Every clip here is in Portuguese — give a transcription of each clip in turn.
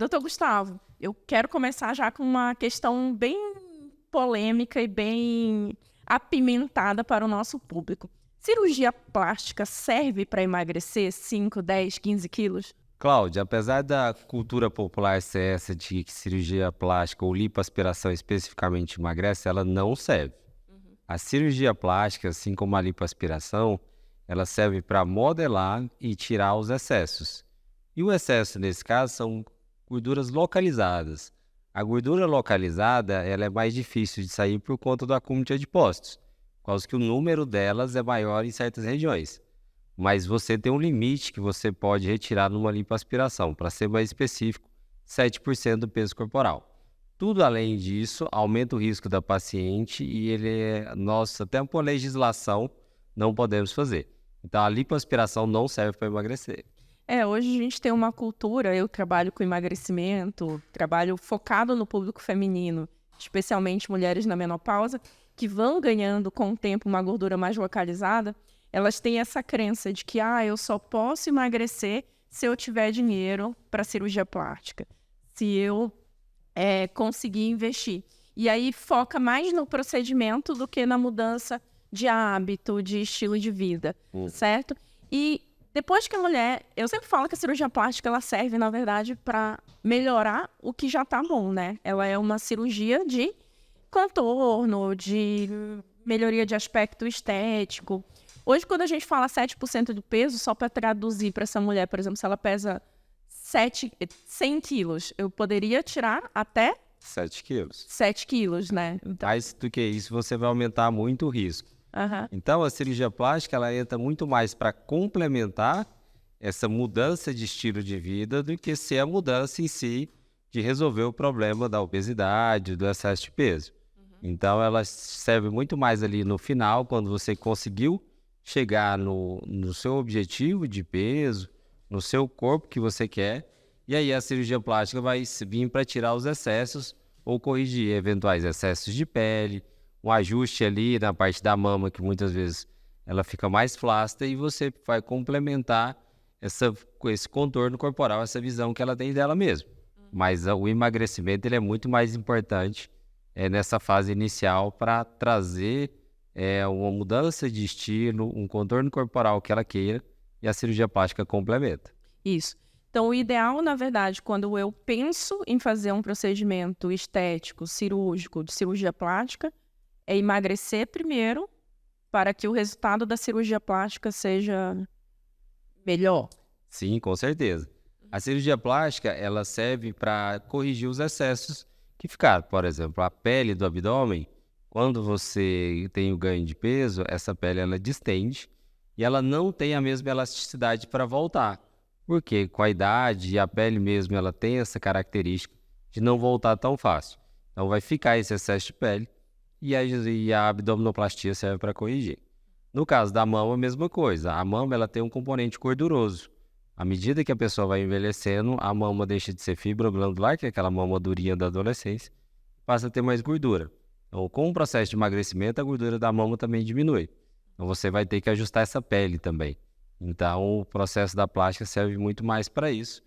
Doutor Gustavo, eu quero começar já com uma questão bem polêmica e bem apimentada para o nosso público. Cirurgia plástica serve para emagrecer 5, 10, 15 quilos? Cláudia, apesar da cultura popular ser essa de que cirurgia plástica ou lipoaspiração especificamente emagrece, ela não serve. A cirurgia plástica, assim como a lipoaspiração, ela serve para modelar e tirar os excessos. E o excesso, nesse caso, são gorduras localizadas. A gordura localizada, ela é mais difícil de sair por conta do acúmulo de adipócitos, por causa que o número delas é maior em certas regiões. Mas você tem um limite que você pode retirar numa lipoaspiração. Para ser mais específico, 7% do peso corporal. Tudo além disso aumenta o risco da paciente e nós, até por legislação, não podemos fazer. Então a lipoaspiração não serve para emagrecer. Hoje a gente tem uma cultura, eu trabalho com emagrecimento, trabalho focado no público feminino, especialmente mulheres na menopausa, que vão ganhando com o tempo uma gordura mais localizada. Elas têm essa crença de que eu só posso emagrecer se eu tiver dinheiro para cirurgia plástica, se eu conseguir investir. E aí foca mais no procedimento do que na mudança de hábito, de estilo de vida, certo? E depois que a mulher... Eu sempre falo que a cirurgia plástica ela serve, na verdade, para melhorar o que já está bom, né? Ela é uma cirurgia de contorno, de melhoria de aspecto estético. Hoje, quando a gente fala 7% do peso, só para traduzir para essa mulher, por exemplo, se ela pesa 100 quilos, eu poderia tirar até 7 quilos. 7 quilos, né? Então, Mais do que isso, você vai aumentar muito o risco. Então, a cirurgia plástica ela entra muito mais para complementar essa mudança de estilo de vida do que ser a mudança em si de resolver o problema da obesidade, do excesso de peso. Então, ela serve muito mais ali no final, quando você conseguiu chegar no seu objetivo de peso, no seu corpo que você quer, e aí a cirurgia plástica vai vir para tirar os excessos ou corrigir eventuais excessos de pele, um ajuste ali na parte da mama, que muitas vezes ela fica mais flácida, e você vai complementar esse contorno corporal, essa visão que ela tem dela mesma. Mas o emagrecimento ele é muito mais importante nessa fase inicial para trazer uma mudança de estilo, um contorno corporal que ela queira, e a cirurgia plástica complementa. isso. Então, o ideal, na verdade, quando eu penso em fazer um procedimento estético, cirúrgico, de cirurgia plástica, é emagrecer primeiro para que o resultado da cirurgia plástica seja melhor. Sim, com certeza. A cirurgia plástica, ela serve para corrigir os excessos que ficaram. Por exemplo, a pele do abdômen, quando você tem o ganho de peso, essa pele ela distende e ela não tem a mesma elasticidade para voltar. Porque com a idade, a pele mesmo ela tem essa característica de não voltar tão fácil. Então vai ficar esse excesso de pele e a abdominoplastia serve para corrigir. No caso da mama, a mesma coisa. A mama ela tem um componente gorduroso. À medida que a pessoa vai envelhecendo, a mama deixa de ser fibra glandular, que é aquela mama durinha da adolescência, passa a ter mais gordura. Então, com o processo de emagrecimento, a gordura da mama também diminui. Então, você vai ter que ajustar essa pele também. Então, o processo da plástica serve muito mais para isso.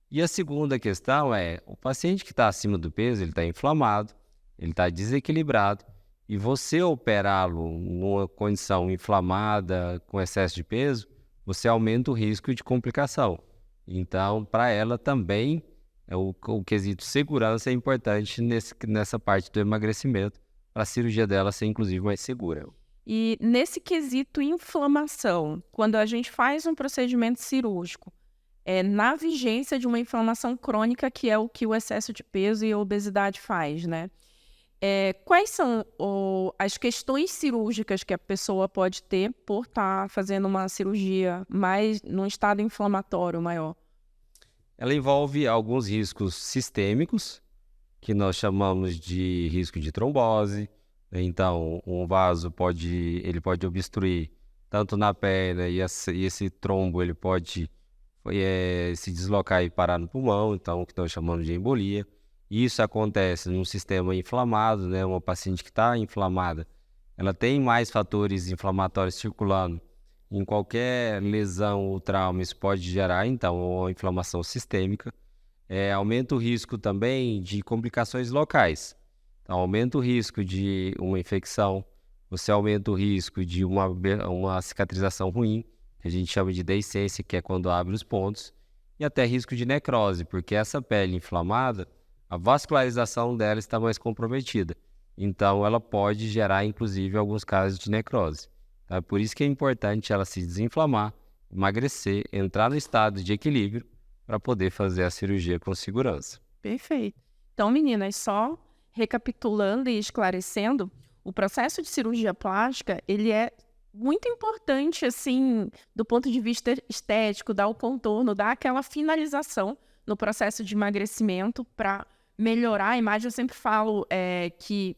E a segunda questão é, o paciente que está acima do peso, ele está inflamado, ele está desequilibrado, e você operá-lo numa condição inflamada, com excesso de peso, você aumenta o risco de complicação. Então, para ela também, o quesito segurança é importante nessa parte do emagrecimento, para a cirurgia dela ser, inclusive, mais segura. E nesse quesito inflamação, quando a gente faz um procedimento cirúrgico, na vigência de uma inflamação crônica, que é o que o excesso de peso e a obesidade faz, né? Quais são as questões cirúrgicas que a pessoa pode ter por estar fazendo uma cirurgia mais num estado inflamatório maior? Ela envolve alguns riscos sistêmicos, que nós chamamos de risco de trombose. Então, um vaso pode obstruir tanto na perna e esse trombo ele pode se deslocar e parar no pulmão, então o que nós chamamos de embolia. Isso acontece num sistema inflamado, né? Uma paciente que está inflamada, ela tem mais fatores inflamatórios circulando. Em qualquer lesão ou trauma, isso pode gerar, então, uma inflamação sistêmica. aumenta o risco também de complicações locais. Então, aumenta o risco de uma infecção, você aumenta o risco de uma cicatrização ruim, que a gente chama de deiscência, que é quando abre os pontos, e até risco de necrose, porque essa pele inflamada, a vascularização dela está mais comprometida. Então, ela pode gerar, inclusive, alguns casos de necrose. Então, é por isso que é importante ela se desinflamar, emagrecer, entrar no estado de equilíbrio para poder fazer a cirurgia com segurança. Perfeito. Então, meninas, só recapitulando e esclarecendo, o processo de cirurgia plástica, ele é muito importante, assim, do ponto de vista estético, dar o contorno, dar aquela finalização no processo de emagrecimento para melhorar a imagem. Eu sempre falo que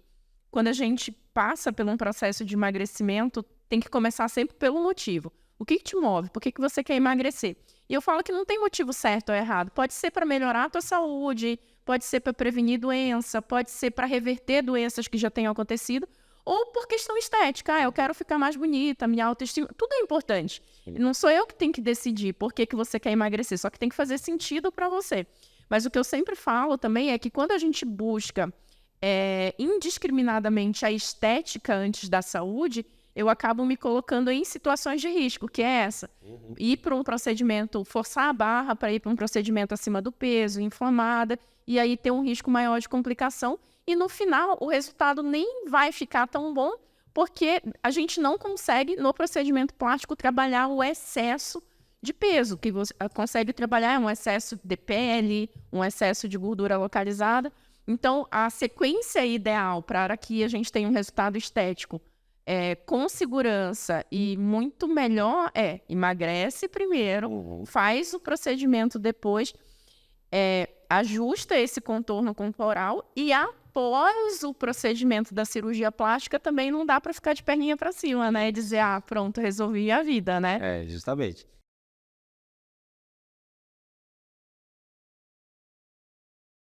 quando a gente passa por um processo de emagrecimento, tem que começar sempre pelo motivo. O que te move? Por que você quer emagrecer? E eu falo que não tem motivo certo ou errado. Pode ser para melhorar a tua saúde, pode ser para prevenir doença, pode ser para reverter doenças que já tenham acontecido, ou por questão estética. Eu quero ficar mais bonita, minha autoestima. Tudo é importante. Não sou eu que tenho que decidir por que você quer emagrecer, só que tem que fazer sentido para você. Mas o que eu sempre falo também é que quando a gente busca indiscriminadamente a estética antes da saúde, eu acabo me colocando em situações de risco, que é essa. Ir para um procedimento, forçar a barra para ir para um procedimento acima do peso, inflamada, e aí ter um risco maior de complicação. E no final, o resultado nem vai ficar tão bom, porque a gente não consegue, no procedimento plástico, trabalhar o excesso de peso. O que você consegue trabalhar é um excesso de pele, um excesso de gordura localizada. Então, a sequência ideal para que a gente tenha um resultado estético com segurança e muito melhor emagrece primeiro, faz o procedimento depois, ajusta esse contorno corporal e após o procedimento da cirurgia plástica também não dá para ficar de perninha para cima, né? E dizer, pronto, resolvi a vida, né? Justamente.